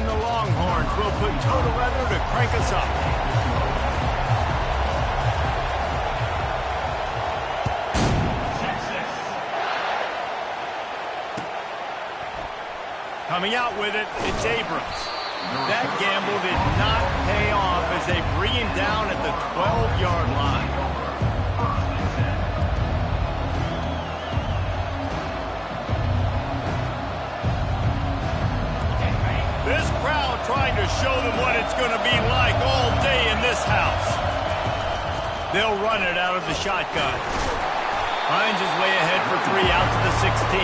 And the Longhorns will put total leather to crank us up. Coming out with it, it's Abrams. That gamble did not pay off as they bring him down at the 12-yard line. This crowd trying to show them what it's going to be like all day in this house. They'll run it out of the shotgun. Hines is way ahead for 3 out to the 16.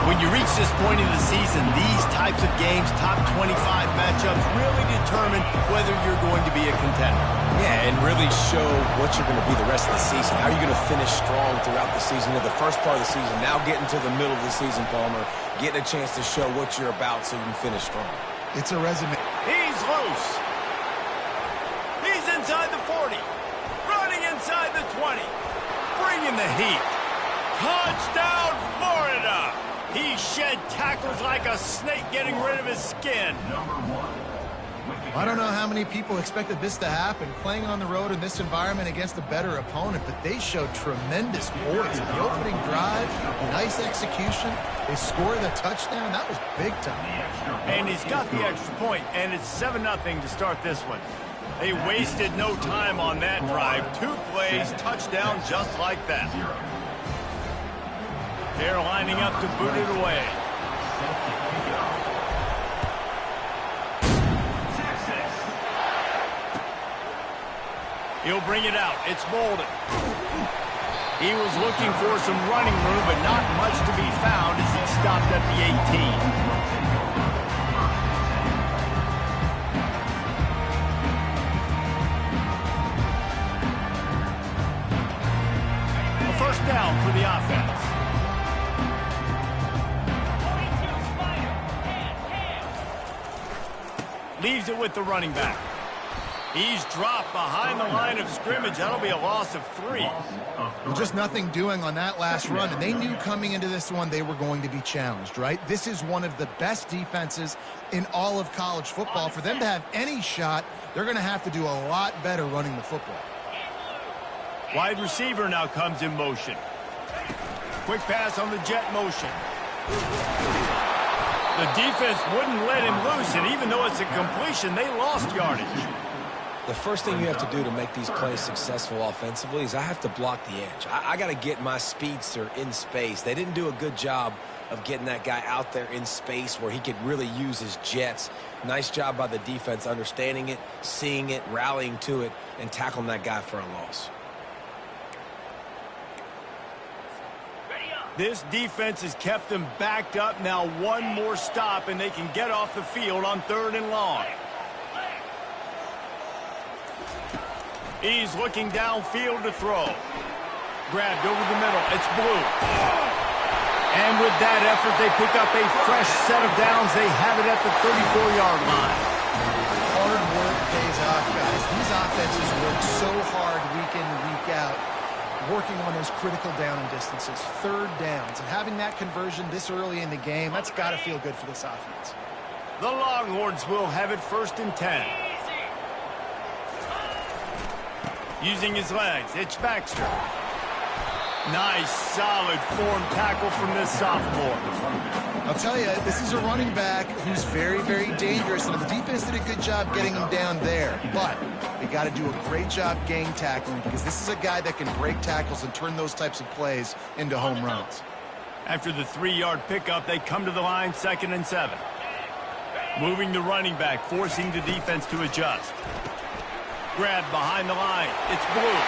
When you reach this point in the season, these types of games, top 25 matchups, really determine whether you're going to be a contender. Yeah, and really show what you're going to be the rest of the season. How are you going to finish strong throughout the season, or the first part of the season, now getting to the middle of the season, Palmer, getting a chance to show what you're about so you can finish strong. It's a resume. He's loose. He's inside the 40. Running inside the 20. Bringing the heat. Touchdown, Florida! He shed tackles like a snake getting rid of his skin. I don't know how many people expected this to happen, playing on the road in this environment against a better opponent, but they showed tremendous poise. The opening drive, nice execution. They scored a touchdown. That was big time. And he's got the extra point, and it's 7-0 to start this one. They wasted no time on that drive. 2 plays, touchdown just like that. They're lining up to boot it away. He'll bring it out. It's Bolden. He was looking for some running room, but not much to be found as he stopped at the 18. A first down for the offense. Leaves it with the running back. He's dropped behind the line of scrimmage. That'll be a loss of 3. Well, just nothing doing on that last run, and they knew coming into this one they were going to be challenged, right? This is one of the best defenses in all of college football. For them to have any shot, they're going to have to do a lot better running the football. Wide receiver now comes in motion. Quick pass on the jet motion. The defense wouldn't let him loose, and even though it's a completion, they lost yardage. The first thing you have to do to make these plays successful offensively is I have to block the edge. I got to get my speedster in space. They didn't do a good job of getting that guy out there in space where he could really use his jets. Nice job by the defense understanding it, seeing it, rallying to it, and tackling that guy for a loss. This defense has kept them backed up. Now one more stop, and they can get off the field on 3rd and long. He's looking downfield to throw. Grabbed over the middle. It's Blue. And with that effort, they pick up a fresh set of downs. They have it at the 34-yard line. Hard work pays off, guys. These offenses work so hard week in and week out, working on those critical down and distances, 3rd downs, and having that conversion this early in the game, that's got to feel good for this offense. The Longhorns will have it 1st and 10. Using his legs, it's Baxter. Nice, solid form tackle from this sophomore. I'll tell you, this is a running back who's very, very dangerous, and the defense did a good job getting him down there. But they got to do a great job gang tackling, because this is a guy that can break tackles and turn those types of plays into home runs. After the 3-yard pickup, they come to the line, 2nd and 7. Moving the running back, forcing the defense to adjust. Grabbed behind the line. It's Blue.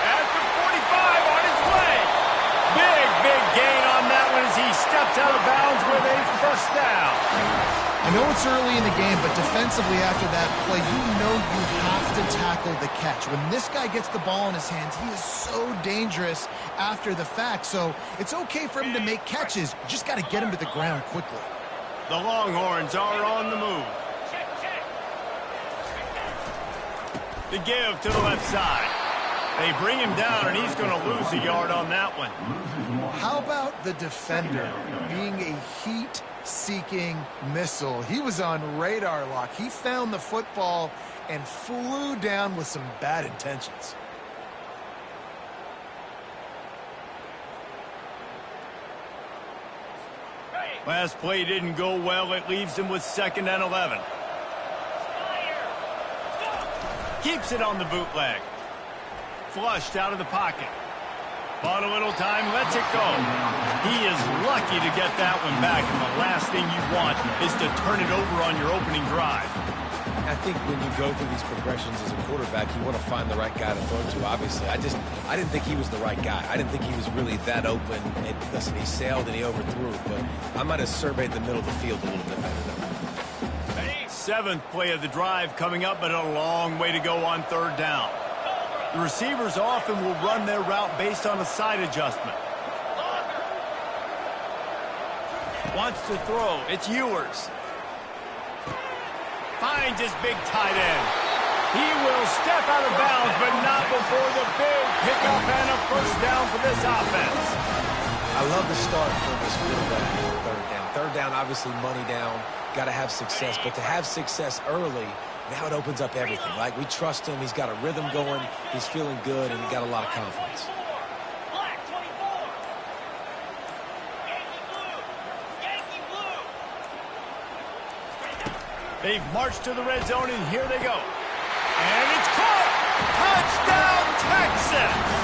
At the 45 on his way. Big gain on that one as he steps out of bounds with a first down. I know it's early in the game, but defensively after that play, you know you have to tackle the catch. When this guy gets the ball in his hands, he is so dangerous after the fact. So it's okay for him to make catches. You just got to get him to the ground quickly. The Longhorns are on the move. The give to the left side. They bring him down, and he's going to lose a yard on that one. How about the defender being a heat heat-seeking missile. He was on radar lock. He found the football and flew down with some bad intentions. Last play didn't go well. It leaves him with 2nd and 11. Keeps it on the bootleg. Flushed out of the pocket. Bought a little time, lets it go. He is lucky to get that one back, and the last thing you want is to turn it over on your opening drive. I think when you go through these progressions as a quarterback, you want to find the right guy to throw to, obviously. I didn't think he was the right guy. I didn't think he was really that open. And listen, he sailed and he overthrew, but I might have surveyed the middle of the field a little bit better. 7th play of the drive coming up, but a long way to go on 3rd down. The receivers often will run their route based on a side adjustment. Wants to throw. It's Ewers. Finds his big tight end. He will step out of bounds, but not before the big pickup and a 1st down for this offense. I love the start for this quarterback on 3rd down. 3rd down, obviously money down. Got to have success, but to have success early, now it opens up everything. Like, we trust him. He's got a rhythm going. He's feeling good, and he got a lot of confidence. They've marched to the red zone, and here they go. And it's caught! Touchdown, Texas!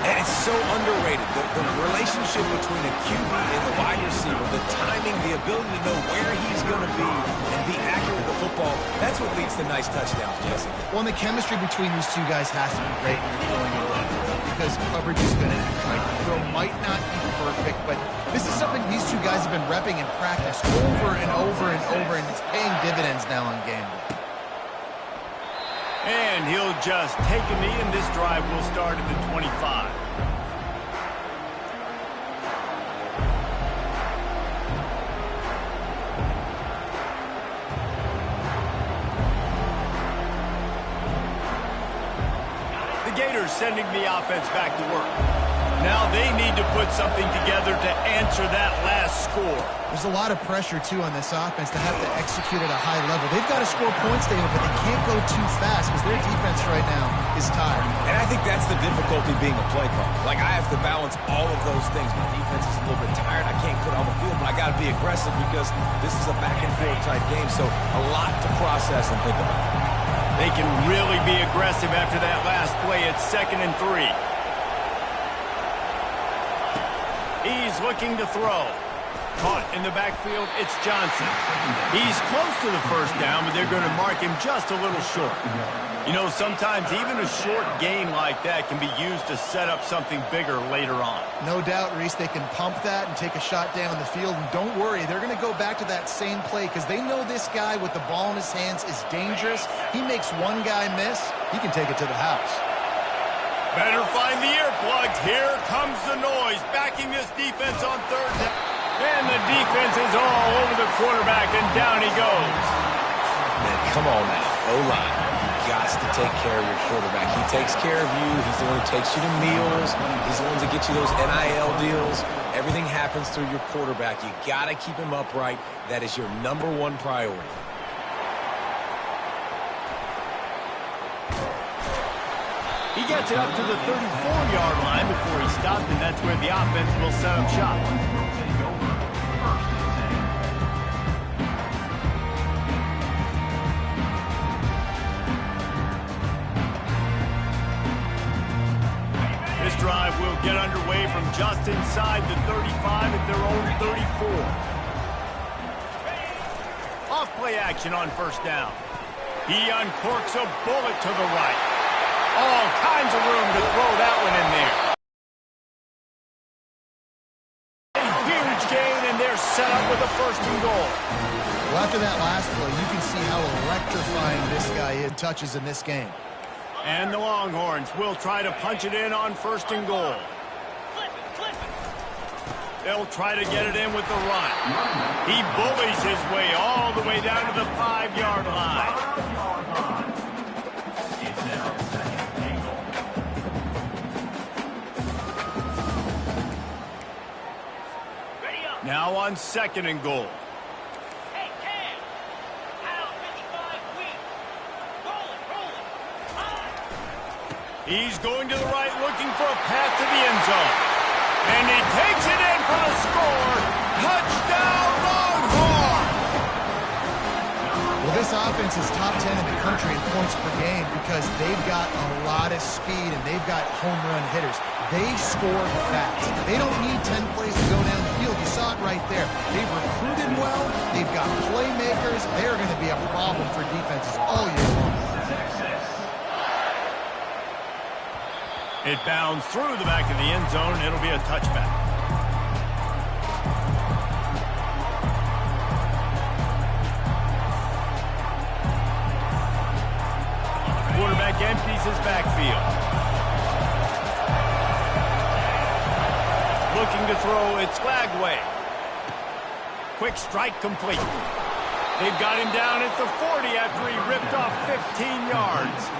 And it's so underrated. The relationship between a QB and a wide receiver, the timing, the ability to know where he's going to be and be accurate with the football, that's what leads to nice touchdowns, Jesse. Well, and the chemistry between these two guys has to be great when you're throwing it because coverage is going to act right. The throw might not be perfect, but this is something these two guys have been repping in practice over and over and over, and it's paying dividends now on game day. And he'll just take a knee, and this drive will start at the 25. The Gators sending the offense back to work. Now they need to put something together to answer that last score. There's a lot of pressure, too, on this offense to have to execute at a high level. They've got to score points, David, but they can't go too fast because their defense right now is tired. And I think that's the difficulty being a play caller. Like, I have to balance all of those things. My defense is a little bit tired. I can't put on the field, but I got to be aggressive because this is a back-and-forth type game, so a lot to process and think about. They can really be aggressive after that last play. It's 2nd and 3. He's looking to throw. Caught in the backfield, it's Johnson. He's close to the 1st down, but they're going to mark him just a little short. You know, sometimes even a short gain like that can be used to set up something bigger later on. No doubt, Reese, they can pump that and take a shot down the field. And don't worry, they're going to go back to that same play because they know this guy with the ball in his hands is dangerous. He makes one guy miss, he can take it to the house. Better find the earplugs. Here comes the noise, backing this defense on 3rd down. And the defense is all over the quarterback, and down he goes. Man, come on now, O-line. You got to take care of your quarterback. He takes care of you. He's the one who takes you to meals. He's the one to get you those NIL deals. Everything happens through your quarterback. You got to keep him upright. That is your #1 priority. He gets it up to the 34-yard line before he stopped, and that's where the offense will set up shop. This drive will get underway from just inside the 35 at their own 34. Off play action on 1st down. He uncorks a bullet to the right. All kinds of room to throw that one in there. A huge gain, and they're set up with a 1st and goal. Well, after that last play, you can see how electrifying this guy is touches in this game. And the Longhorns will try to punch it in on 1st and goal. They'll try to get it in with the run. He bullies his way all the way down to the 5-yard line. Now on 2nd and goal. Hey, Cam! Out 55 win. Roll it. He's going to the right, looking for a path to the end zone. And he takes it in for the score. Touchdown, Longhorn! Well, this offense is top 10 in the country in points per game because they've got a lot of speed and they've got home run hitters. They score fast. They don't need 10 plays to go down the field. You saw it right there. They've recruited well. They've got playmakers. They're going to be a problem for defenses all year long. It bounds through the back of the end zone. It'll be a touchback. Quarterback empties his backfield. Looking to throw, it's Flagway. Quick strike complete. They've got him down at the 40 after he ripped off 15 yards.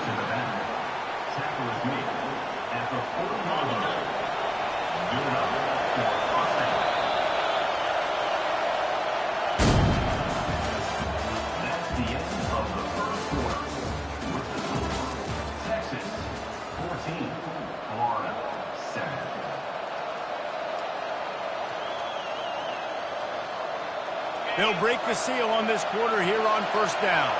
They'll break the seal on this quarter here on 1st down.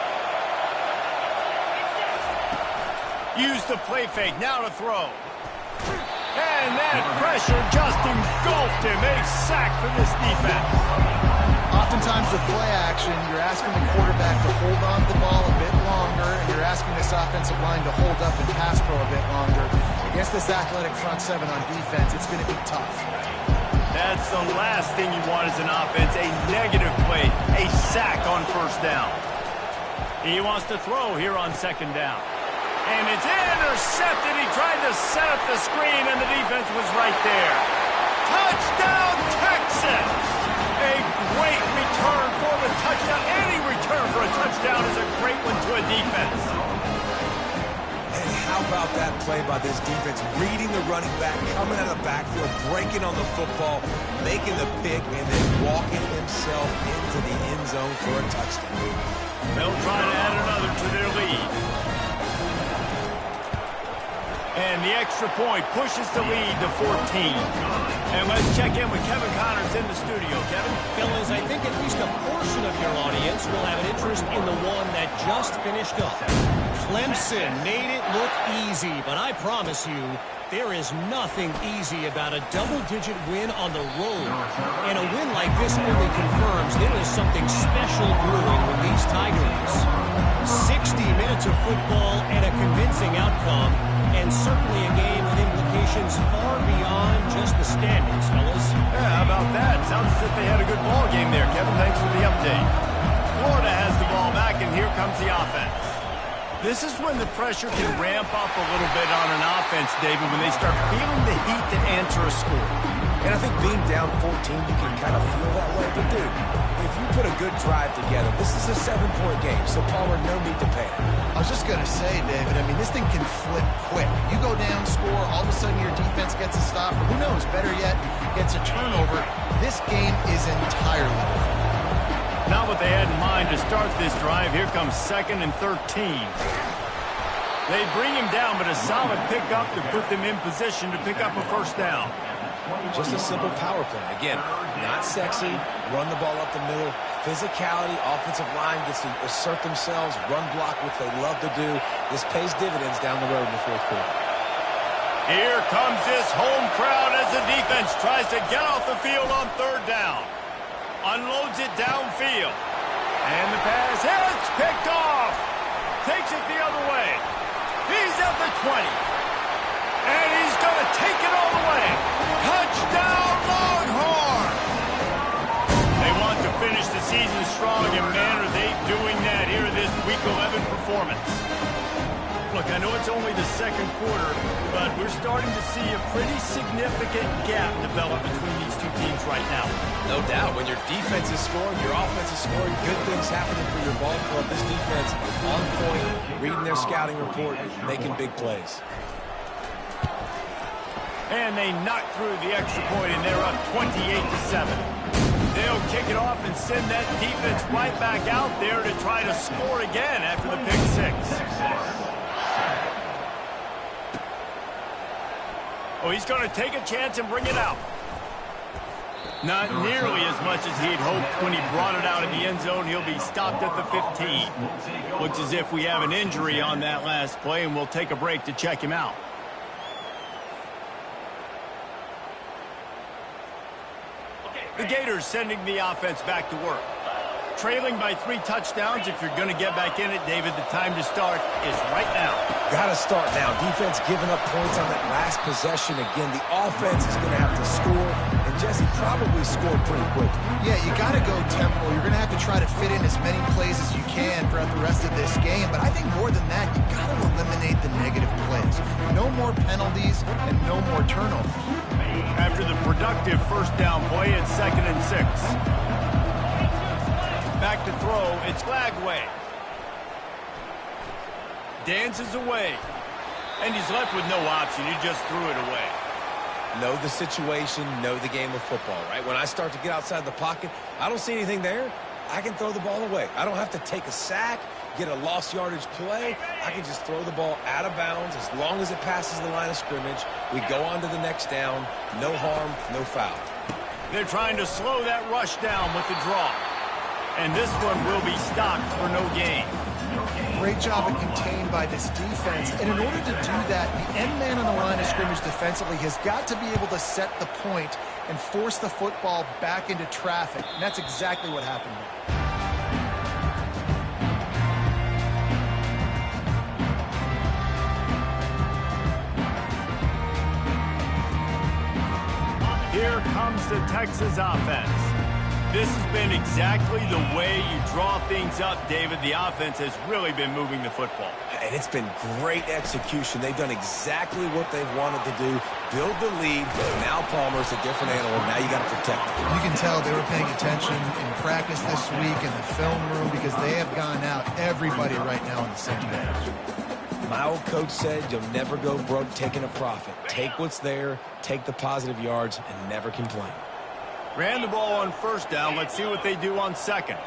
Use the play fake, now to throw. And that pressure just engulfed him. A sack for this defense. Oftentimes with play action, you're asking the quarterback to hold on to the ball a bit longer, and you're asking this offensive line to hold up and pass pro a bit longer. Against this athletic front seven on defense, it's going to be tough. That's the last thing you want as an offense, a negative play, a sack on 1st down. He wants to throw here on 2nd down. And it's intercepted. He tried to set up the screen, and the defense was right there. Touchdown, Texas! A great return for the touchdown. Any return for a touchdown is a great one to a defense. And how about that play by this defense? Reading the running back, coming out of the backfield, breaking on the football, making the pick, and then walking himself into the end zone for a touchdown. They'll try to add another to their lead. And the extra point pushes the lead to 14. And let's check in with Kevin Connors in the studio. Kevin? Fellas, I think at least a portion of your audience will have an interest in the one that just finished up. Clemson made it look easy, but I promise you, there is nothing easy about a double-digit win on the road. And a win like this only confirms there is something special brewing with these Tigers. 60 minutes of football and a convincing outcome, and certainly a game with implications far beyond just the standings, fellas. Yeah, how about that? Sounds as if they had a good ball game there, Kevin. Thanks for the update. Florida has the ball back, and here comes the offense. This is when the pressure can ramp up a little bit on an offense, David, when they start feeling the heat to answer a score. And I think being down 14, you can kind of feel that way. But, dude, if you put a good drive together, this is a 7-point game, so Palmer, no need to panic. I was just going to say, David, I mean, this thing can flip quick. You go down, score, all of a sudden your defense gets a stop, or who knows, better yet, gets a turnover. This game is entirely different. Not what they had in mind to start this drive. Here comes 2nd and 13. They bring him down, but a solid pickup to put them in position to pick up a 1st down. Just a simple power play. Again, not sexy, run the ball up the middle, physicality, offensive line gets to assert themselves, run block, which they love to do. This pays dividends down the road in the 4th quarter. Here comes this home crowd as the defense tries to get off the field on 3rd down. Unloads it downfield. And the pass hits, picked off. Takes it the other way. He's at the 20. And he's going to take it all the way. Touchdown, Longhorn! They want to finish the season strong, and man, are they doing that here in this Week 11 performance. Look, I know it's only the 2nd quarter, but we're starting to see a pretty significant gap develop between these two teams right now. No doubt. When your defense is scoring, your offense is scoring, good things happening for your ball club. This defense on point, reading their scouting report, making big plays. And they knock through the extra point, and they're up 28-7. They'll kick it off and send that defense right back out there to try to score again after the pick six. Oh, he's going to take a chance and bring it out. Not nearly as much as he'd hoped when he brought it out in the end zone. He'll be stopped at the 15. Looks as if we have an injury on that last play, and we'll take a break to check him out. The Gators sending the offense back to work. Trailing by 3 touchdowns. If you're going to get back in it, David, the time to start is right now. Got to start now. Defense giving up points on that last possession. Again, the offense is going to have to score, and Jesse probably scored pretty quick. Yeah, you got to go tempo. You're going to have to try to fit in as many plays as you can throughout the rest of this game. But I think more than that, you got to eliminate the negative plays. No more penalties and no more turnovers. After the productive first down play, it's 2nd and 6. Back to throw, it's Glagway. Dances away. And he's left with no option. He just threw it away. Know the situation, know the game of football, right? When I start to get outside the pocket, I don't see anything there. I can throw the ball away. I don't have to take a sack, get a lost yardage play. I can just throw the ball out of bounds as long as it passes the line of scrimmage. We go on to the next down. No harm, no foul. They're trying to slow that rush down with the draw. And this one will be stopped for no gain. Great job at contained by this defense. And in order to do that, the end man on the line of scrimmage defensively has got to be able to set the point and force the football back into traffic. And that's exactly what happened there. Here comes the Texas offense. This has been exactly the way you draw things up, David. The offense has really been moving the football. And it's been great execution. They've done exactly what they've wanted to do. Build the lead. Now Palmer's a different animal. Now you got to protect him. You can tell they were paying attention in practice this week in the film room because they have gone out everybody right now on the same page. My old coach said you'll never go broke taking a profit. Take what's there, take the positive yards, and never complain. Ran the ball on first down. Let's see what they do on second.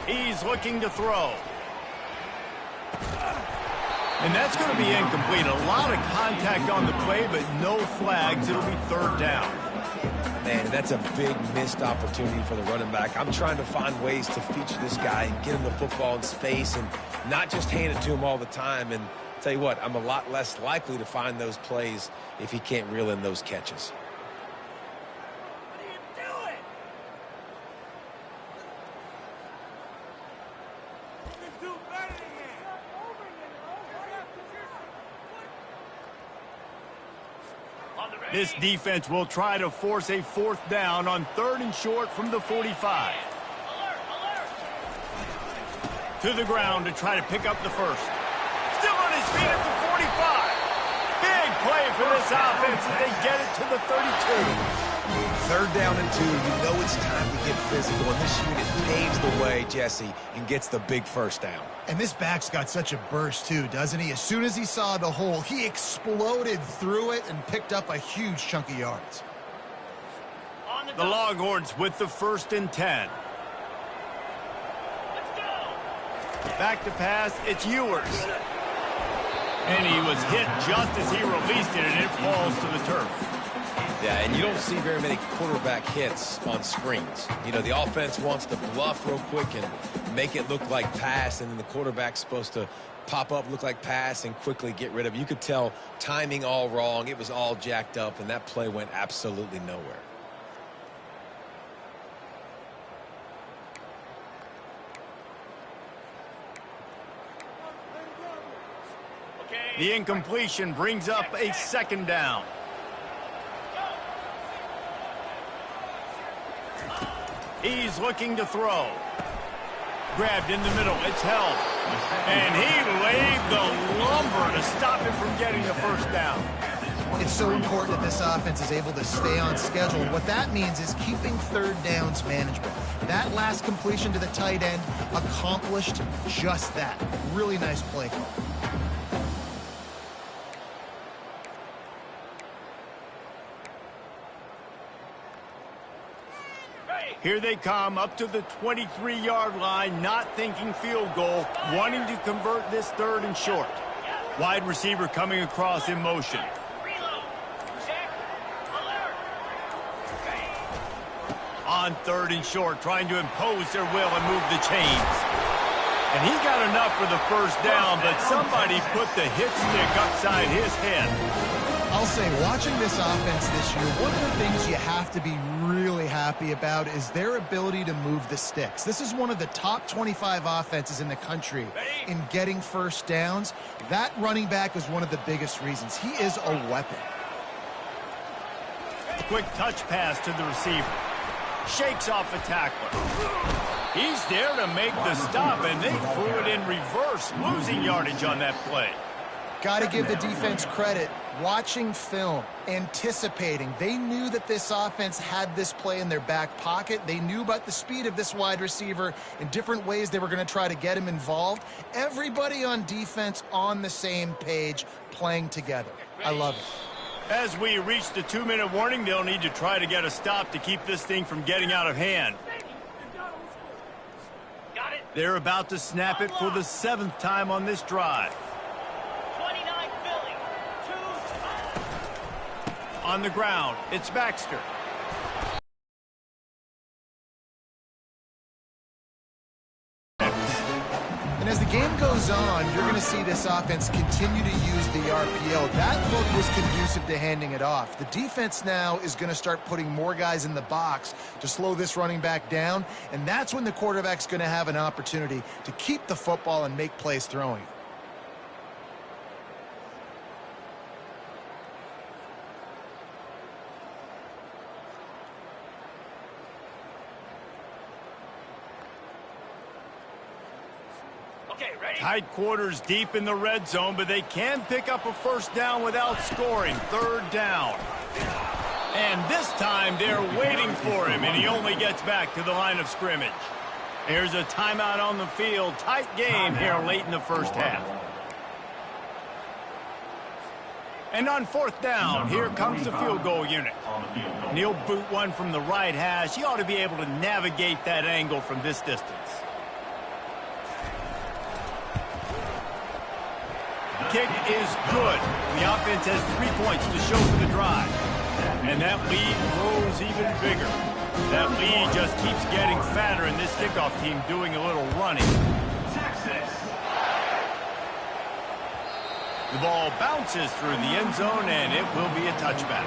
He's looking to throw. And that's going to be incomplete. A lot of contact on the play, but no flags. It'll be 3rd down. Man, that's a big missed opportunity for the running back. I'm trying to find ways to feature this guy and get him the football in space and not just hand it to him all the time. And tell you what, I'm a lot less likely to find those plays if he can't reel in those catches. This defense will try to force a 4th down on 3rd and short from the 45. To the ground to try to pick up the first. Still on his feet at the 45. Big play for this offense as they get it to the 32. 3rd down and 2. You know it's time to get physical, and this unit paves the way, Jesse, and gets the big 1st down. And this back's got such a burst, too, doesn't he? As soon as he saw the hole, he exploded through it and picked up a huge chunk of yards. The Longhorns with the 1st and 10. Back to pass, it's Ewers. And he was hit just as he released it, and it falls to the turf. Yeah, and you don't see very many quarterback hits on screens. You know, the offense wants to bluff real quick and make it look like pass, and then the quarterback's supposed to pop up, look like pass, and quickly get rid of it. You could tell timing all wrong. It was all jacked up, and that play went absolutely nowhere. The incompletion brings up a 2nd down. He's looking to throw. Grabbed in the middle. It's held. And he laid the lumber to stop him from getting the 1st down. It's so important that this offense is able to stay on schedule. And what that means is keeping 3rd downs manageable. That last completion to the tight end accomplished just that. Really nice play call. Here they come up to the 23-yard line, not thinking field goal, wanting to convert this 3rd and short. Wide receiver coming across in motion. On 3rd and short, trying to impose their will and move the chains. And he got enough for the first down, but somebody put the hit stick upside his head. I'll say, watching this offense this year, one of the things you have to be really happy about is their ability to move the sticks. This is one of the top 25 offenses in the country in getting first downs. That running back is one of the biggest reasons. He is a weapon. Quick touch pass to the receiver. Shakes off a tackler. He's there to make the stop, and they threw it in reverse, losing yardage on that play. Got to give the defense credit. Watching film, anticipating. They knew that this offense had this play in their back pocket. They knew about the speed of this wide receiver in different ways they were going to try to get him involved. Everybody on defense on the same page, playing together. I love it. As we reach the 2-minute warning, they'll need to try to get a stop to keep this thing from getting out of hand. They're about to snap it for the 7th time on this drive. 29 Philly. 2. On the ground, it's Baxter. And as the game goes on, you're going to see this offense continue to use the RPO. That look was conducive to handing it off. The defense now is going to start putting more guys in the box to slow this running back down, and that's when the quarterback's going to have an opportunity to keep the football and make plays throwing. Okay, ready? Tight quarters deep in the red zone, but they can pick up a first down without scoring. 3rd down. And this time they're waiting for him, and he only gets back to the line of scrimmage. There's a timeout on the field. Tight game here late in the first half. And on 4th down, here comes the field goal unit. And he'll boot one from the right hash. He ought to be able to navigate that angle from this distance. Kick is good. The offense has 3 points to show for the drive. And that lead grows even bigger. That lead just keeps getting fatter, and this kickoff team doing a little running. The ball bounces through the end zone, and it will be a touchback.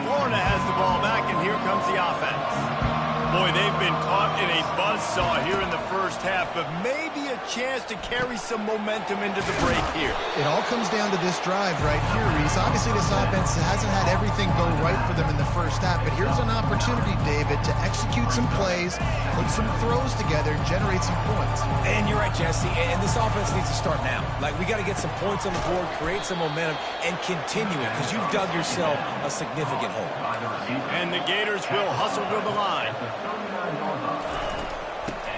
Florida has the ball back, and here comes the offense. Boy, they've been caught in a buzzsaw here in the first half, but maybe a chance to carry some momentum into the break here. It all comes down to this drive right here, Reese. Obviously, this offense hasn't had everything go right for them in the first half, but here's an opportunity, David, to execute some plays, put some throws together, and generate some points. And you're right, Jesse, and this offense needs to start now. Like, we got to get some points on the board, create some momentum, and continue it, because you've dug yourself a significant hole. And the Gators will hustle to the line.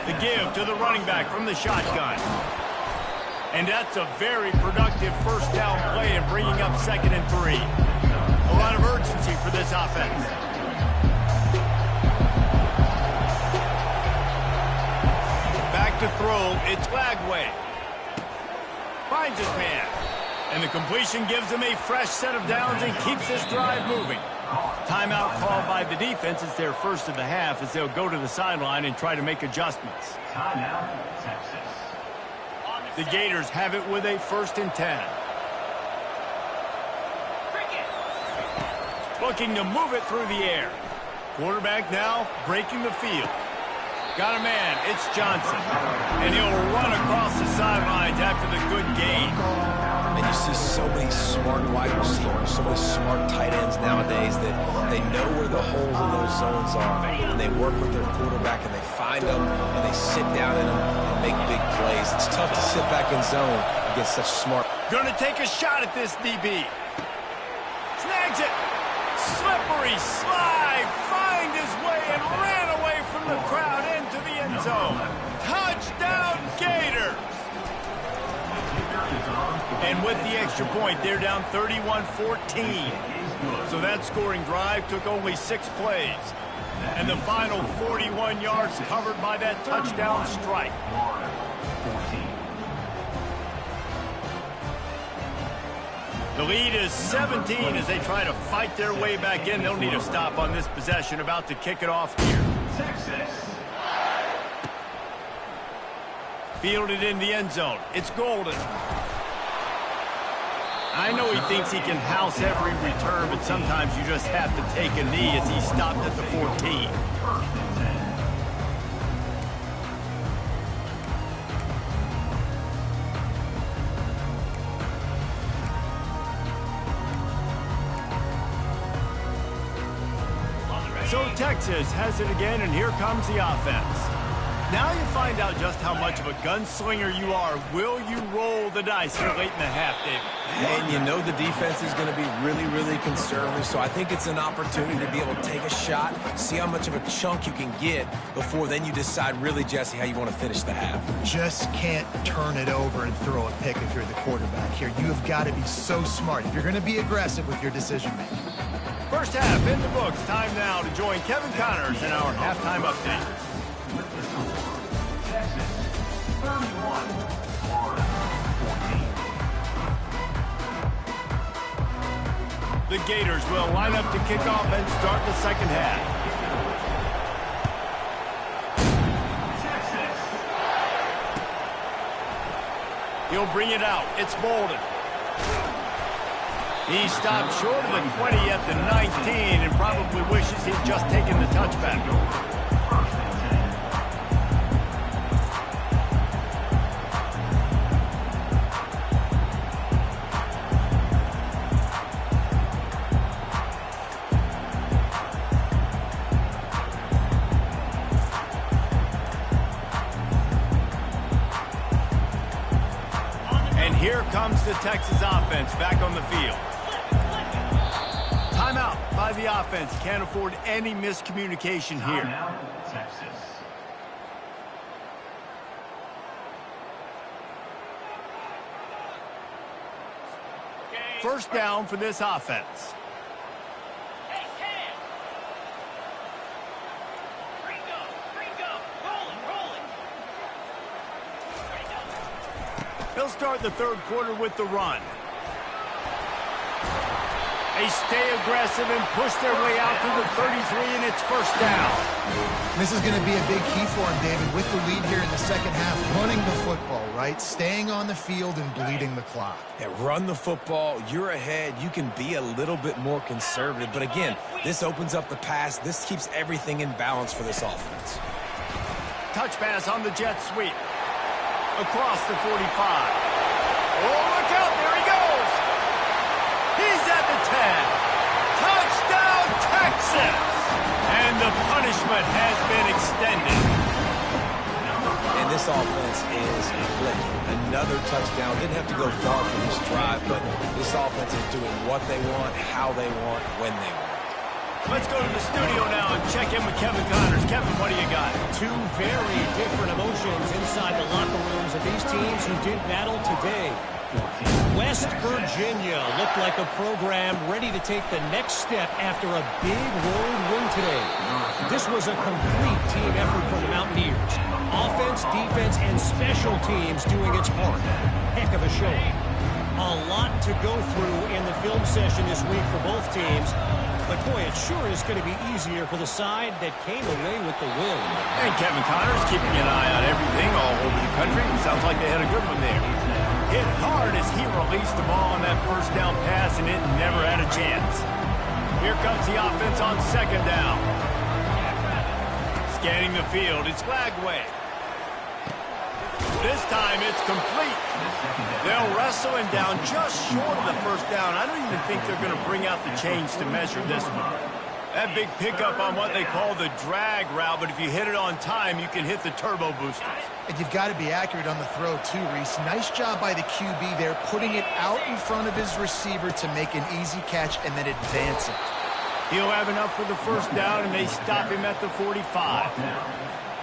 The give to the running back from the shotgun. And that's a very productive first down play and bringing up 2nd and 3. A lot of urgency for this offense. Back to throw, it's Lagway. Finds his man. And the completion gives him a fresh set of downs and keeps this drive moving. Timeout called by the defense. It's their first of the half as they'll go to the sideline and try to make adjustments. Timeout, Texas. The Gators have it with a 1st and 10. Looking to move it through the air. Quarterback now breaking the field. Got a man, it's Johnson. And he'll run across the sidelines after the good gain. And you see so many smart wide receivers, so many smart tight ends nowadays that they know where the holes in those zones are. And they work with their quarterback, and they find them, and they sit down in them and make big plays. It's tough to sit back in zone against such smart. Gonna take a shot at this DB. Snags it. Slippery slide. Find his way and ran away from the crowd into the end zone. Touchdown, Gators. And with the extra point, they're down 31-14. So that scoring drive took only 6 plays. And the final 41 yards covered by that touchdown strike. The lead is 17 as they try to fight their way back in. They'll need a stop on this possession. About to kick it off here. Fielded in the end zone. It's Golden. I know he thinks he can house every return, but sometimes you just have to take a knee as he stopped at the 14. So Texas has it again, and here comes the offense. Now you find out just how much of a gunslinger you are. Will you roll the dice here late in the half, David? And you know the defense is going to be really, really conservative, so I think it's an opportunity to be able to take a shot, see how much of a chunk you can get before then you decide really, Jesse, how you want to finish the half. Just can't turn it over and throw a pick if you're the quarterback here. You have got to be so smart if you're going to be aggressive with your decision-making. First half in the books. Time now to join Kevin Connors in our halftime update. The Gators will line up to kick off and start the second half. He'll bring it out. It's Bolden. He stopped short of the 20 at the 19 and probably wishes he'd just taken the touchback. And here comes the Texas offense back on the field. Timeout by the offense. Can't afford any miscommunication here. Texas. First down for this offense. Hey, Cam. Ringo. Rolling. They'll start the third quarter with the run. They stay aggressive and push their way out to the 33, and it's first down. This is going to be a big key for him, David, with the lead here in the second half. Running the football, right? Staying on the field and bleeding the clock. Yeah, run the football. You're ahead. You can be a little bit more conservative. But again, this opens up the pass. This keeps everything in balance for this offense. Touch pass on the jet sweep. Across the 45. Oh, look out. There he goes. He's at the 10. Touchdown, Texas. And the punishment has been extended. And this offense is clicking. Another touchdown. Didn't have to go far for this drive, but this offense is doing what they want, how they want, when they want. Let's go to the studio now and check in with Kevin Connors. Kevin, what do you got? Two very different emotions inside the locker rooms of these teams who did battle today. West Virginia looked like a program ready to take the next step after a big road win today. This was a complete team effort from the Mountaineers. Offense, defense, and special teams doing its part. Heck of a showing. A lot to go through in the film session this week for both teams. But, boy, it sure is going to be easier for the side that came away with the win. And Kevin Connors keeping an eye on everything all over the country. Sounds like they had a good one there. Hit hard as he released the ball on that first down pass, and it never had a chance. Here comes the offense on second down. Scanning the field, it's Lagway. This time it's complete. They'll wrestle him down just short of the first down. I don't even think they're going to bring out the chains to measure this one. That big pickup on what they call the drag route, but if you hit it on time, you can hit the turbo boosters. And you've got to be accurate on the throw, too, Reese. Nice job by the QB there, putting it out in front of his receiver to make an easy catch and then advance it. He'll have enough for the first down, and they stop him at the 45.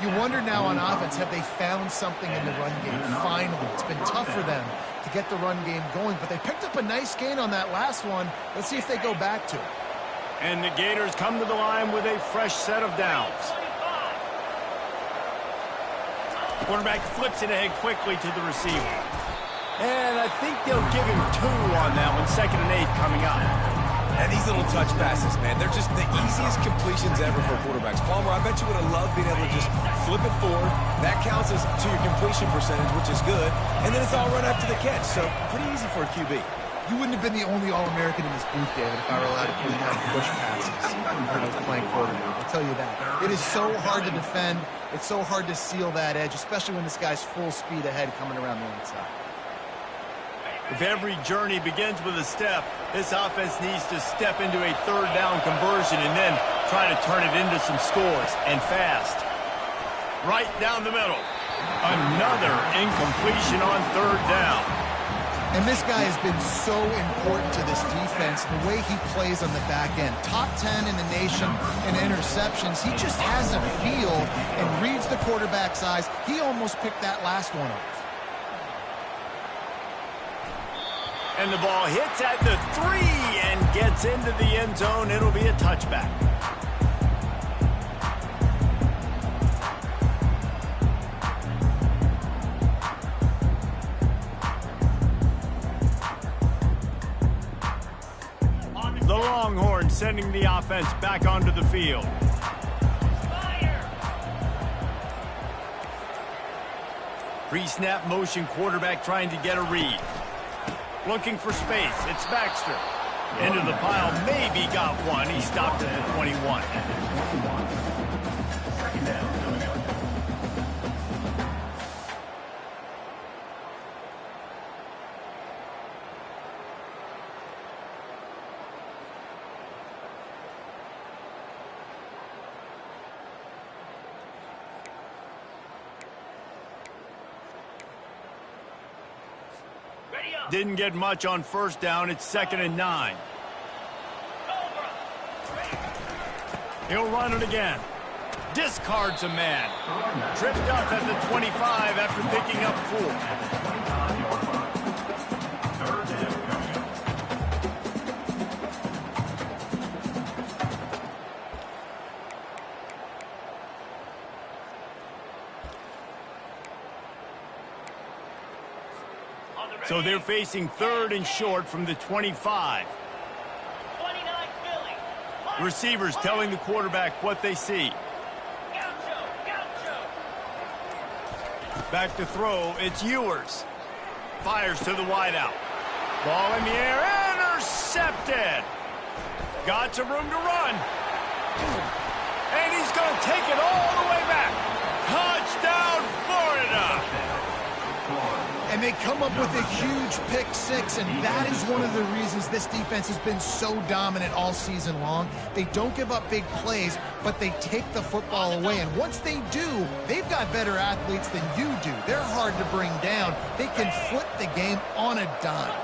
You wonder now on offense, have they found something in the run game? Finally, it's been tough for them to get the run game going, but they picked up a nice gain on that last one. Let's see if they go back to it. And the Gators come to the line with a fresh set of downs. Quarterback flips it ahead quickly to the receiver. And I think they'll give him 2 on that one, 2nd and 8 coming up. And these little touch passes, man, they're just the easiest completions ever for quarterbacks. Palmer, I bet you would have loved being able to just flip it forward. That counts as to your completion percentage, which is good. And then it's all run after the catch, so pretty easy for a QB. You wouldn't have been the only All-American in this booth, David, if I were allowed to put down push passes when I was playing quarterback. I'll tell you that. It is so hard to defend. It's so hard to seal that edge, especially when this guy's full speed ahead coming around the inside. If every journey begins with a step, this offense needs to step into a 3rd down conversion and then try to turn it into some scores, and fast. Right down the middle. Another incompletion on 3rd down. And this guy has been so important to this defense, the way he plays on the back end. Top 10 in the nation in interceptions. He just has a feel and reads the quarterback's eyes. He almost picked that last one off. And the ball hits at the 3 and gets into the end zone. It'll be a touchback. The Longhorns sending the offense back onto the field. Pre-snap motion, quarterback trying to get a read. Looking for space. It's Baxter. Into the pile. Maybe got one. He stopped at the 21. Didn't get much on 1st down. It's 2nd and 9. He'll run it again. Discards a man. Tripped up at the 25 after picking up 4. So they're facing 3rd and short from the 25. Receivers telling the quarterback what they see. Back to throw, it's Ewers. Fires to the wideout. Ball in the air, intercepted. Got some room to run. And he's going to take it all the way back. Touchdown, Florida. And they come up with a huge pick 6, and that is one of the reasons this defense has been so dominant all season long. They don't give up big plays, but they take the football away. And once they do, they've got better athletes than you do. They're hard to bring down. They can flip the game on a dime.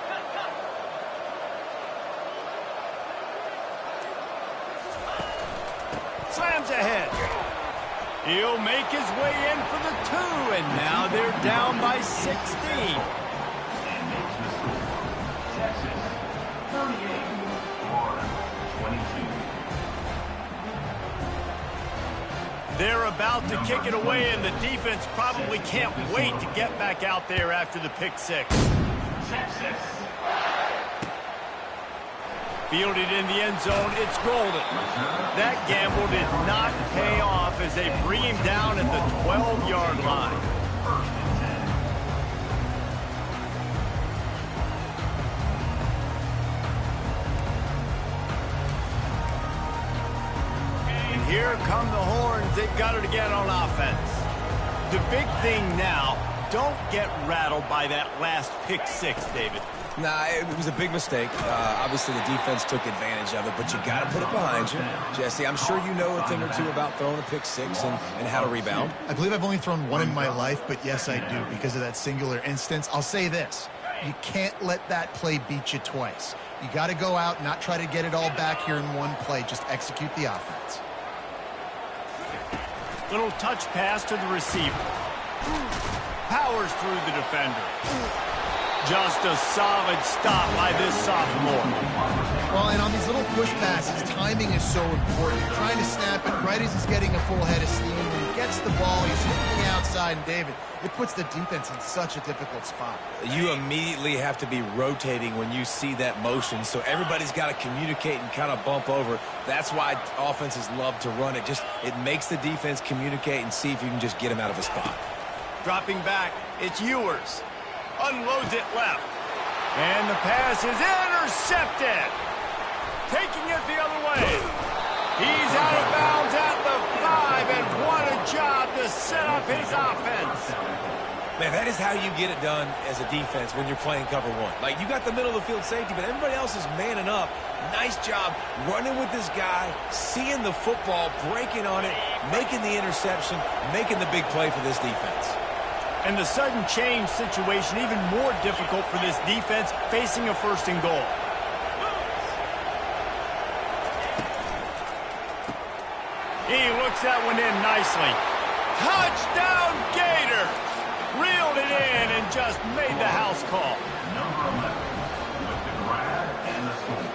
Slams ahead. He'll make his way in for the 2, and now they're down by 16. They're about to kick it away, and the defense probably can't wait to get back out there after the pick 6. Fielded in the end zone, it's Golden. That gamble did not pay off as they bring him down at the 12-yard line. And here come the Horns. They've got it again on offense. The big thing now, don't get rattled by that last pick 6, David. Nah, it was a big mistake. Obviously, the defense took advantage of it, but you got to put it behind you. Jesse, I'm sure you know a thing or 2 about throwing a pick 6 and how to rebound. I believe I've only thrown 1 in my life, but yes, I do because of that singular instance. I'll say this. You can't let that play beat you twice. You got to go out, not try to get it all back here in one play. Just execute the offense. Little touch pass to the receiver. Powers through the defender. Just a solid stop by this sophomore. Well, and on these little push passes, timing is so important. You're trying to snap it right as he's getting a full head of steam. When he gets the ball, he's hitting the outside, and David, it puts the defense in such a difficult spot. You immediately have to be rotating when you see that motion, so everybody's got to communicate and kind of bump over. That's why offenses love to run it. It makes the defense communicate and see if you can just get him out of a spot. Dropping back, it's Ewers. Unloads it left. And the pass is intercepted. Taking it the other way. He's out of bounds at the 5, and what a job to set up his offense. Man, that is how you get it done as a defense when you're playing cover one. Like, you got the middle of the field safety, but everybody else is manning up. Nice job running with this guy, seeing the football, breaking on it, making the interception, making the big play for this defense. And the sudden change situation even more difficult for this defense facing a first and goal. He looks that one in nicely. Touchdown Gators! Reeled it in and just made the house call. Number 11 with the grab and the score.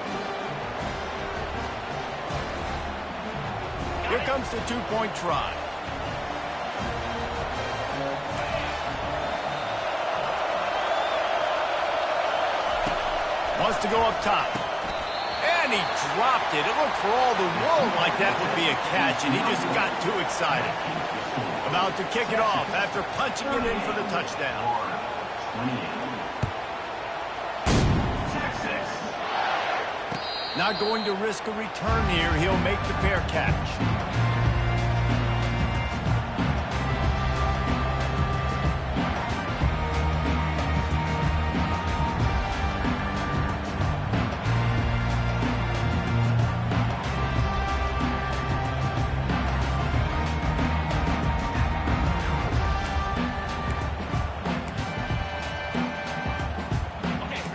Here comes the two-point try. Wants to go up top. And he dropped it. It looked for all the world like that would be a catch, and he just got too excited. About to kick it off after punching it in for the touchdown. 28. Texas. Not going to risk a return here. He'll make the fair catch.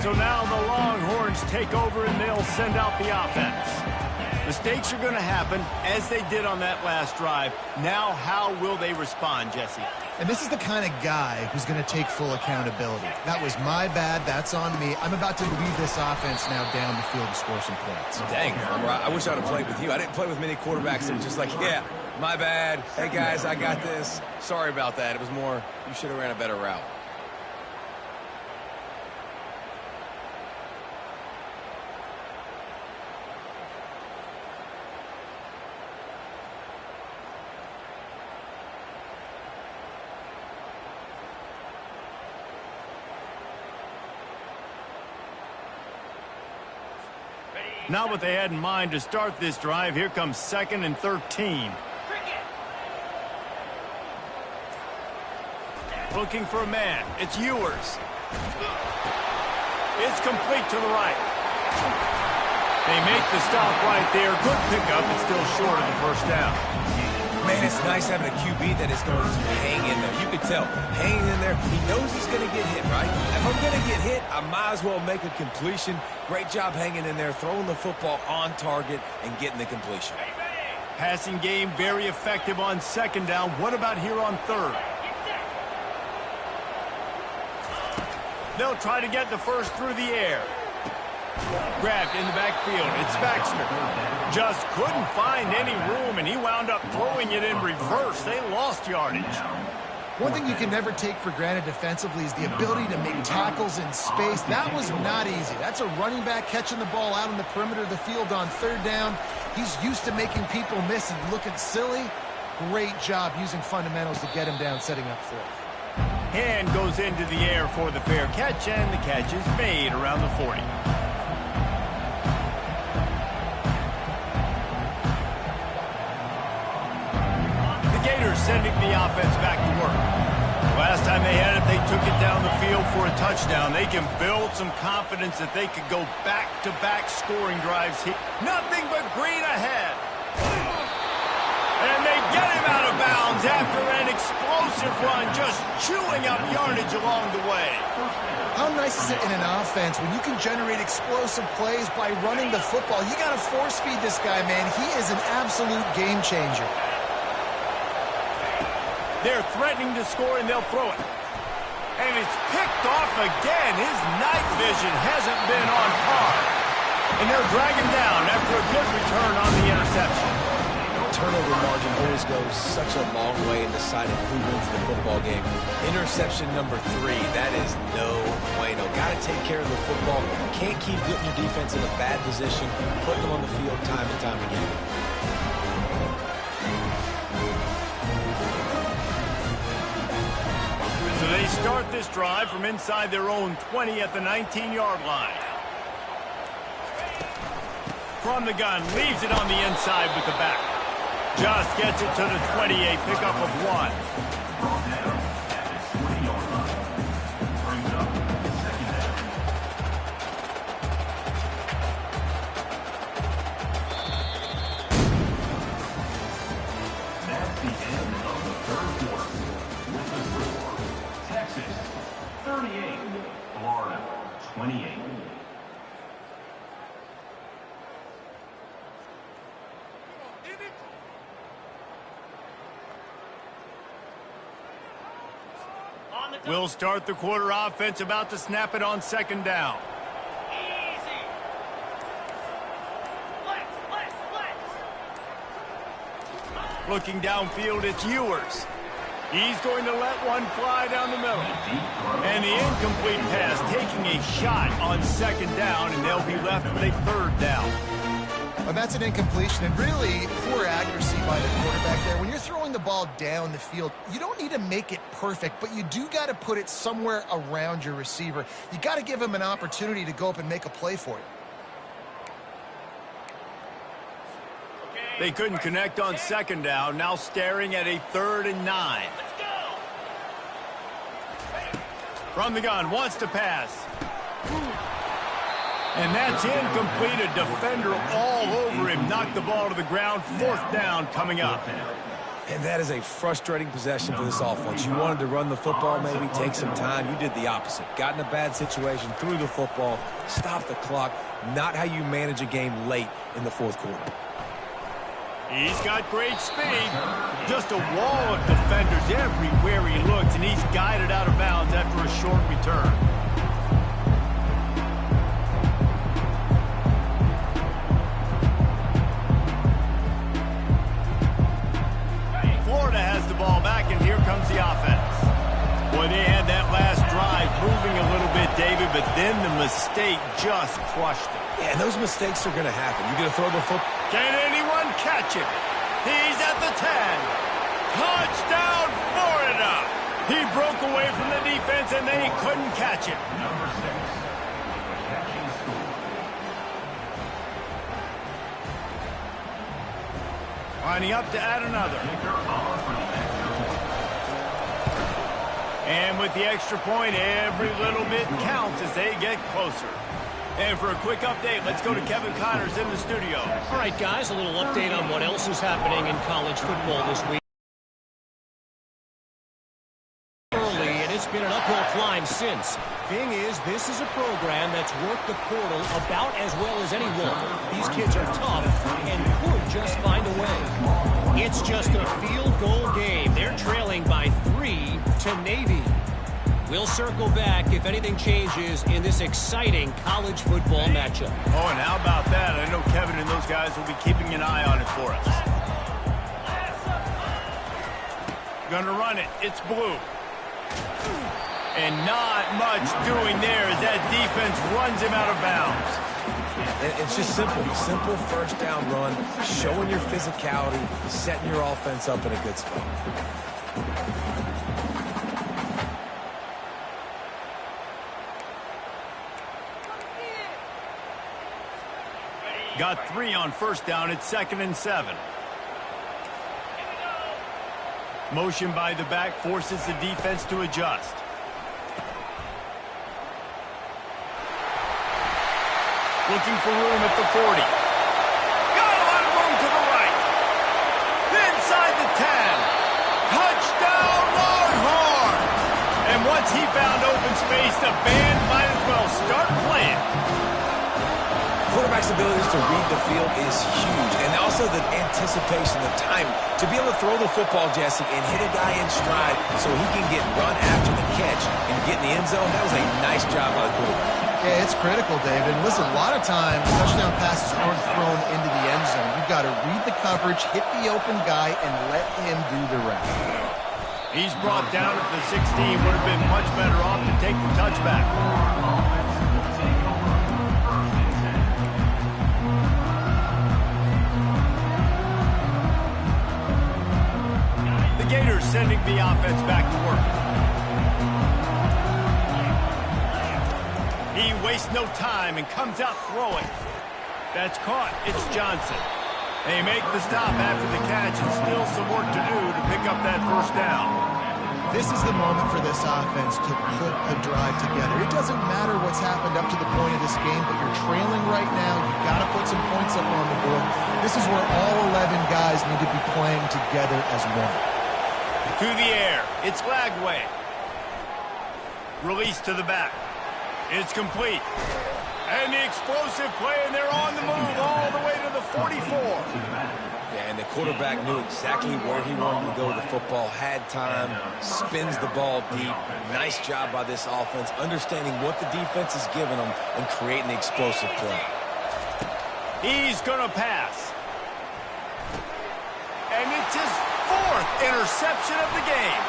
So now the Longhorns take over and they'll send out the offense. Mistakes are going to happen as they did on that last drive. Now how will they respond, Jesse? And this is the kind of guy who's going to take full accountability. That was my bad. That's on me. I'm about to lead this offense now down the field and score some points. Dang, I wish I would have played with you. I didn't play with many quarterbacks that were just like, yeah, my bad. Hey, guys, I got this. Sorry about that. It was more, you should have ran a better route. Not what they had in mind to start this drive. Here comes 2nd and 13. Looking for a man. It's Ewers. It's complete to the right. They make the stop right there. Good pickup, but still short of the first down. Man, it's nice having a QB that is going to hang in there. You could tell, hanging in there. He knows he's going to get hit, right? If I'm going to get hit, I might as well make a completion. Great job hanging in there, throwing the football on target and getting the completion. Passing game very effective on 2nd down. What about here on 3rd? They'll try to get the first through the air. Grabbed in the backfield. It's Baxter. Just couldn't find any room, and he wound up throwing it in reverse. They lost yardage. One thing you can never take for granted defensively is the ability to make tackles in space. That was not easy. That's a running back catching the ball out on the perimeter of the field on 3rd down. He's used to making people miss and looking silly. Great job using fundamentals to get him down, setting up 4th. Hand goes into the air for the fair catch, and the catch is made around the 40. Sending the offense back to work. Last time they had it, they took it down the field for a touchdown. They can build some confidence that they could go back-to-back scoring drives here. Nothing but green ahead. And they get him out of bounds after an explosive run, just chewing up yardage along the way. How nice is it in an offense when you can generate explosive plays by running the football? You got to force feed this guy, man. He is an absolute game changer. They're threatening to score, and they'll throw it. And it's picked off again. His night vision hasn't been on par. And they'll drag him down after a good return on the interception. Turnover margin always goes such a long way in deciding who wins the football game. Interception number 3, that is no bueno. Got to take care of the football. Can't keep putting your defense in a bad position, putting them on the field time and time again. So they start this drive from inside their own 20 at the 19-yard line. From the gun, leaves it on the inside with the back. Just gets it to the 28, pickup of 1. That's the end of the third quarter. With the score, Texas 38, Florida 28. We'll start the quarter. Offense about to snap it on second down. Easy. Looking downfield, it's Ewers. He's going to let one fly down the middle. And the incomplete pass taking a shot on second down, and they'll be left with a third down. And that's an incompletion, and really poor accuracy by the quarterback there. When you're throwing the ball down the field, you don't need to make it perfect, but you do got to put it somewhere around your receiver. You got to give him an opportunity to go up and make a play for you. They couldn't connect on second down, now staring at a 3rd and 9. From the gun, wants to pass. And that's incomplete. A defender all over him. Knocked the ball to the ground. 4th down coming up. And that is a frustrating possession for this offense. You wanted to run the football, maybe take some time. You did the opposite. Got in a bad situation, threw the football, stopped the clock. Not how you manage a game late in the 4th quarter. He's got great speed. Just a wall of defenders everywhere he looks, and he's guided out of bounds after a short return. Florida has the ball back, and here comes the offense. Boy, they had that last drive moving a little bit, David, but then the mistake just crushed them. Yeah, and those mistakes are going to happen. You're going to throw the football. Can anyone catch him? He's at the 10. Touchdown, Florida! He broke away from the defense, and they couldn't catch him. Number 6, catching score. Lining up to add another. And with the extra point, every little bit counts as they get closer. And for a quick update, let's go to Kevin Connors in the studio. All right, guys, a little update on what else is happening in college football this week. Early, and it's been an uphill climb since. Thing is, this is a program that's worked the portal about as well as anyone. These kids are tough and could just find a way. It's just a field goal game. They're trailing by 3 to Navy. We'll circle back if anything changes in this exciting college football matchup. Oh, and how about that? I know Kevin and those guys will be keeping an eye on it for us. Gonna run it. It's blue. And not much doing there as that defense runs him out of bounds. It's just simple. Simple first down run, showing your physicality, setting your offense up in a good spot. Got 3 on first down. It's 2nd and 7. Motion by the back forces the defense to adjust. Looking for room at the 40. Got a lot of room to the right. Inside the 10. Touchdown, Longhorns! And once he found open space, the band might as well start playing. Quarterback's ability to read the field is huge. And also the anticipation, the time to be able to throw the football, Jesse, and hit a guy in stride so he can get run after the catch and get in the end zone. That was a nice job by the quarterback. Yeah, it's critical, David. Listen, a lot of times touchdown passes aren't thrown into the end zone. You've got to read the coverage, hit the open guy, and let him do the rest. He's brought down at the 16. Would have been much better off to take the touchback. The Gators sending the offense back to work. He wastes no time and comes out throwing. That's caught. It's Johnson. They make the stop after the catch and still some work to do to pick up that first down. This is the moment for this offense to put a drive together. It doesn't matter what's happened up to the point of this game, but you're trailing right now. You've got to put some points up on the board. This is where all 11 guys need to be playing together as one. To the air. It's Lagway. Release to the back. It's complete. And the explosive play, and they're on the move all the way to the 44. Yeah, and the quarterback knew exactly where he wanted to go with the football, had time, spins the ball deep. Nice job by this offense, understanding what the defense is giving them and creating the explosive play. He's going to pass. And it's his fourth interception of the game.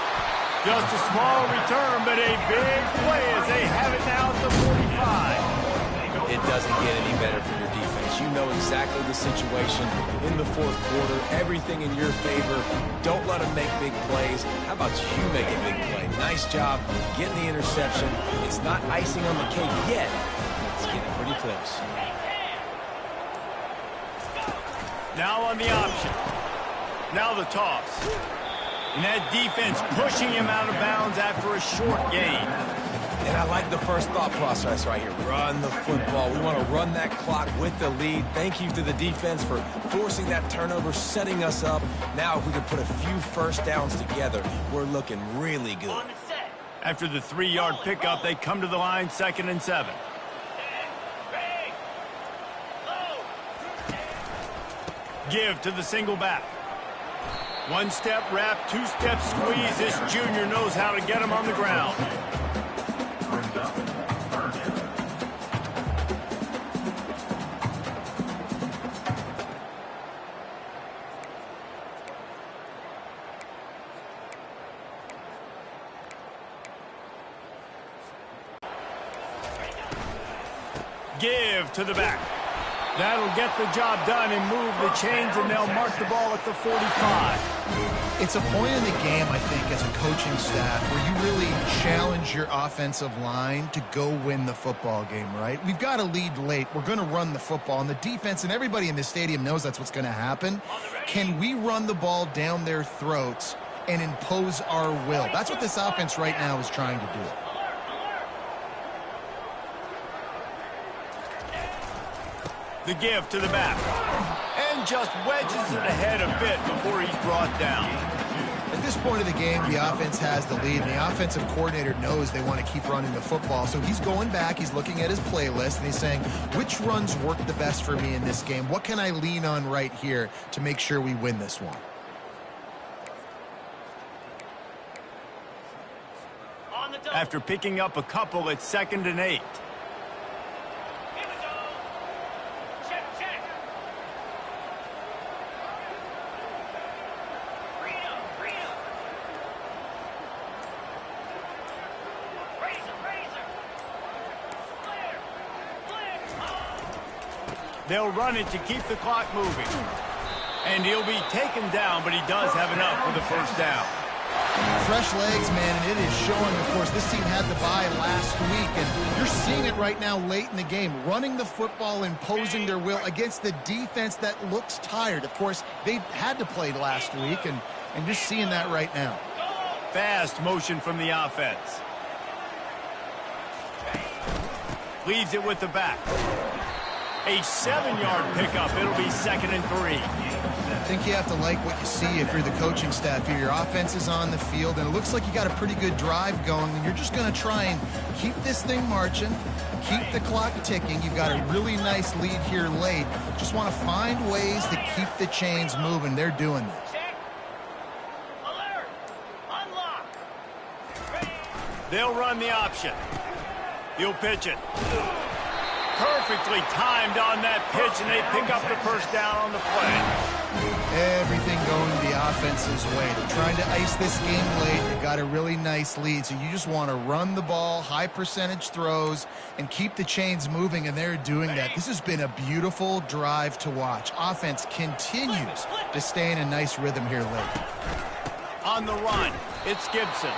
Just a small return, but a big play as they have it now at the 45. It doesn't get any better for your defense. You know exactly the situation in the fourth quarter. Everything in your favor. Don't let them make big plays. How about you make a big play? Nice job getting the interception. It's not icing on the cake yet. It's getting pretty close. Now on the option. Now the toss. And that defense pushing him out of bounds after a short gain. And I like the first thought process right here. Run the football. We want to run that clock with the lead. Thank you to the defense for forcing that turnover, setting us up. Now if we can put a few first downs together, we're looking really good. After the 3-yard pickup, they come to the line, 2nd and 7. Give to the single back. One-step wrap, two-step squeeze. This junior knows how to get him on the ground. Give to the back. That'll get the job done and move the chains, and they'll mark the ball at the 45. It's a point in the game, I think, as a coaching staff, where you really challenge your offensive line to go win the football game, right? We've got to lead late. We're going to run the football, and the defense and everybody in this stadium knows that's what's going to happen. Can we run the ball down their throats and impose our will? That's what this offense right now is trying to do. The give to the back. And just wedges it ahead a bit before he's brought down. At this point of the game, the offense has the lead, and the offensive coordinator knows they want to keep running the football. So he's going back, he's looking at his playlist, and he's saying, which runs work the best for me in this game? What can I lean on right here to make sure we win this one? After picking up a couple, it's 2nd and 8. They'll run it to keep the clock moving. And he'll be taken down, but he does have enough for the first down. Fresh legs, man, and it is showing, of course, this team had the bye last week, and you're seeing it right now late in the game, running the football, imposing their will against the defense that looks tired. Of course, they had to play last week, and you're seeing that right now. Fast motion from the offense. Leaves it with the back. A 7-yard pickup. It'll be 2nd and 3. I think you have to like what you see if you're the coaching staff here. Your offense is on the field, and it looks like you got a pretty good drive going, and you're just going to try and keep this thing marching, keep the clock ticking. You've got a really nice lead here late. Just want to find ways to keep the chains moving. They're doing that. They'll run the option. He'll pitch it. Perfectly timed on that pitch, and they pick up the first down on the play. Everything going the offense's way. They're trying to ice this game late. They got a really nice lead, so you just want to run the ball, high percentage throws, and keep the chains moving, and they're doing that. This has been a beautiful drive to watch. Offense continues to stay in a nice rhythm here late. On the run, it's Gibson.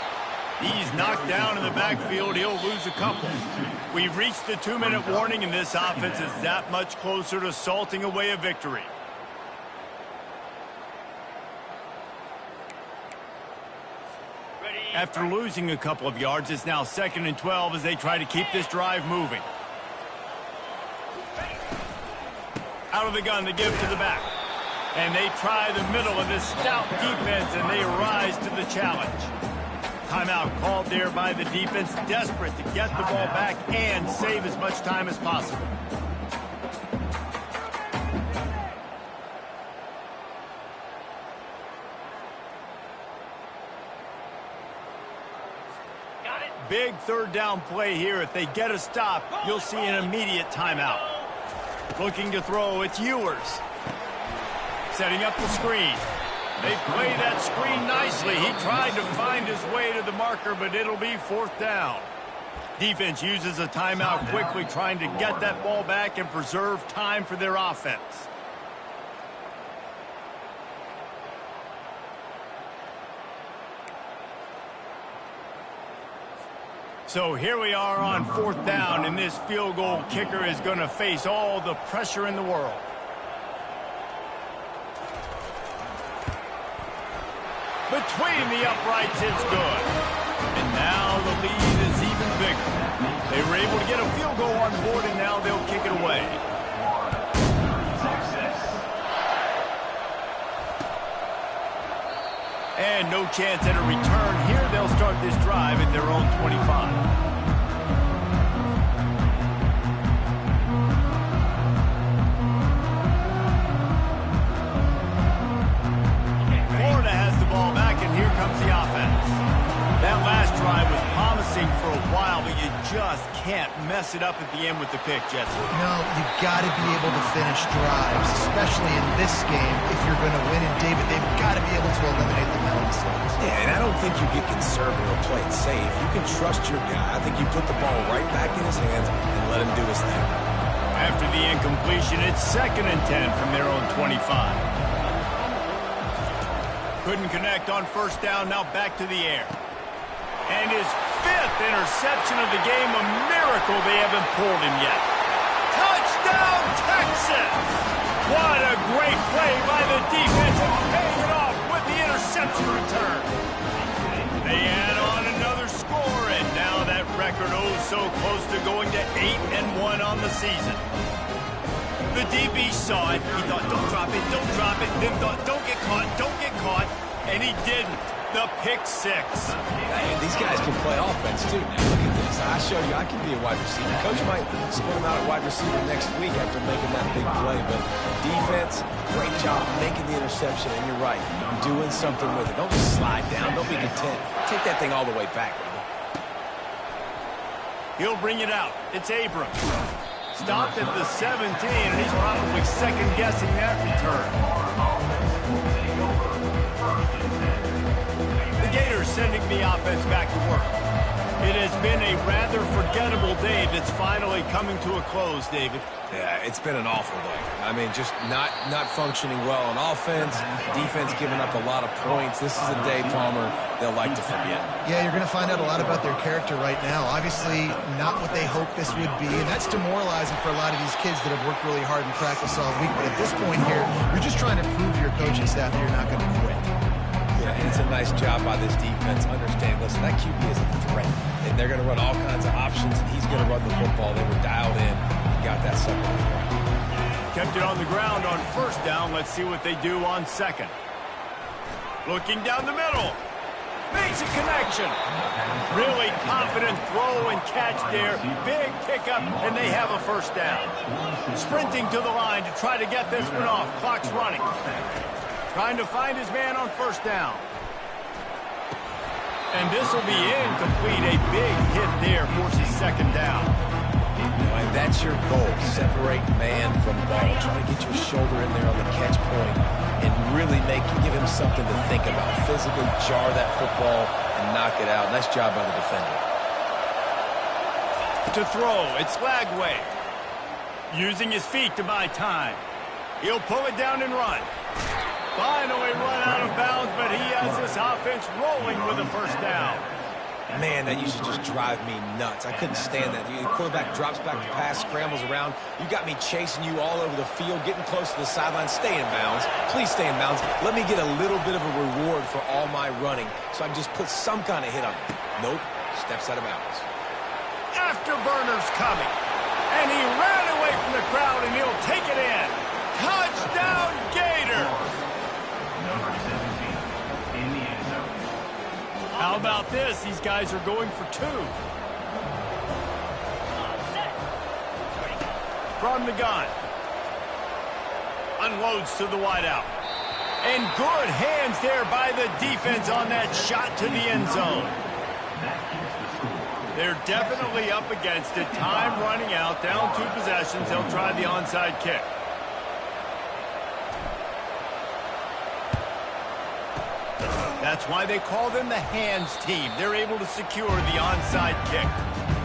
He's knocked down in the backfield. He'll lose a couple. We've reached the 2-minute warning, and this offense is that much closer to salting away a victory. After losing a couple of yards, it's now 2nd and 12 as they try to keep this drive moving. Out of the gun, they give to the back. And they try the middle of this stout defense, and they rise to the challenge. Timeout called there by the defense, desperate to get the ball back and save as much time as possible. Big third down play here. If they get a stop, you'll see an immediate timeout. Looking to throw, it's Ewers. Setting up the screen. They play that screen nicely. He tried to find his way to the marker, but it'll be 4th down. Defense uses a timeout quickly, trying to get that ball back and preserve time for their offense. So here we are on 4th down, and this field goal kicker is going to face all the pressure in the world. Between the uprights, it's good. And now the lead is even bigger. They were able to get a field goal on board, and now they'll kick it away. And no chance at a return here. They'll start this drive at their own 25. Just can't mess it up at the end with the pick, Jesse. No, you got to be able to finish drives, especially in this game if you're going to win. And, David, they've got to be able to eliminate the mental mistakes. Yeah, and I don't think you get conservative or play it safe. You can trust your guy. I think you put the ball right back in his hands and let him do his thing. After the incompletion, it's 2nd and 10 from their own 25. Couldn't connect on 1st down, now back to the air. And his 5th interception of the game, a miracle they haven't pulled him yet. Touchdown, Texas! What a great play by the defense, and paying it off with the interception return. They add on another score, and now that record so close to going to 8-1 on the season. The DB saw it. He thought, don't drop it, then thought, don't get caught, and he didn't. The pick 6. Hey, these guys can play offense, too. Now, look at this. I show you I can be a wide receiver. Coach might split him out at wide receiver next week after making that big play. But defense, great job making the interception. And you're right, doing something with it. Don't just slide down. Don't be content. Take that thing all the way back, brother. He'll bring it out. It's Abrams. Stopped at the 17, and he's probably second-guessing that return. Gators sending the offense back to work. It has been a rather forgettable day that's finally coming to a close, David. Yeah, it's been an awful day. I mean, just not functioning well on offense, defense giving up a lot of points. This is a day, Palmer, they'll like to forget. Yeah, you're going to find out a lot about their character right now. Obviously, not what they hoped this would be, and that's demoralizing for a lot of these kids that have worked really hard in practice all week. But at this point here, you're just trying to prove to your coaching staff that you're not going to quit. Yeah, and it's a nice job by this defense. Understand, listen, that QB is a threat. And they're going to run all kinds of options, and he's going to run the football. They were dialed in. Got that second right. Kept it on the ground on first down. Let's see what they do on second. Looking down the middle. Makes a connection. Really confident throw and catch there. Big pickup, and they have a first down. Sprinting to the line to try to get this one off. Clock's running. Trying to find his man on first down. And this will be incomplete. A big hit there forces second down. And that's your goal. Separate man from ball. Try to get your shoulder in there on the catch point and really give him something to think about. Physically jar that football and knock it out. Nice job by the defender. To throw, it's Lagway. Using his feet to buy time. He'll pull it down and run. Finally run out of bounds, but he has this offense rolling with a first down. Man, that used to just drive me nuts. I couldn't stand that. The quarterback drops back to pass, scrambles around. You got me chasing you all over the field, getting close to the sideline. Stay in bounds. Please stay in bounds. Let me get a little bit of a reward for all my running so I can just put some kind of hit on you. Nope. Steps out of bounds. Afterburner's coming. And he ran away from the crowd, and he'll take it in. Touchdown, Gators! Number 17 in the end zone. How about this? These guys are going for two. From the gun. Unloads to the wideout. And good hands there by the defense on that shot to the end zone. They're definitely up against it. Time running out. Down 2 possessions. They'll try the onside kick. That's why they call them the hands team. They're able to secure the onside kick.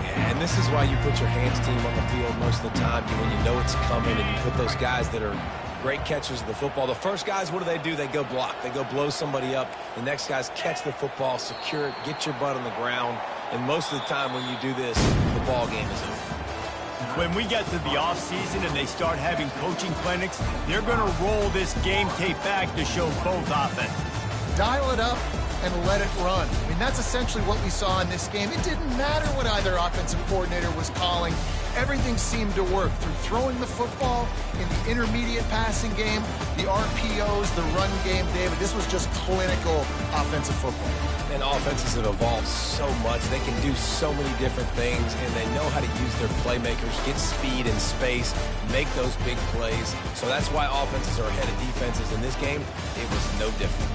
Yeah, and this is why you put your hands team on the field most of the time when you know it's coming, and you put those guys that are great catchers of the football. The first guys, what do? They go block. They go blow somebody up. The next guys catch the football, secure it, get your butt on the ground. And most of the time when you do this, the ball game is over. When we get to the offseason and they start having coaching clinics, they're going to roll this game tape back to show both offenses. Dial it up and let it run. I mean, that's essentially what we saw in this game. It didn't matter what either offensive coordinator was calling. Everything seemed to work through throwing the football in the intermediate passing game, the RPOs, the run game, David. This was just clinical offensive football. And offenses have evolved so much. They can do so many different things, and they know how to use their playmakers, get speed and space, make those big plays. So that's why offenses are ahead of defenses. In this game, it was no different.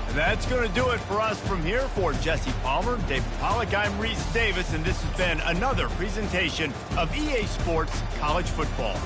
And that's going to do it for us from here. For Jesse Palmer, David Pollack, I'm Reese Davis, and this has been another presentation of EA Sports College Football.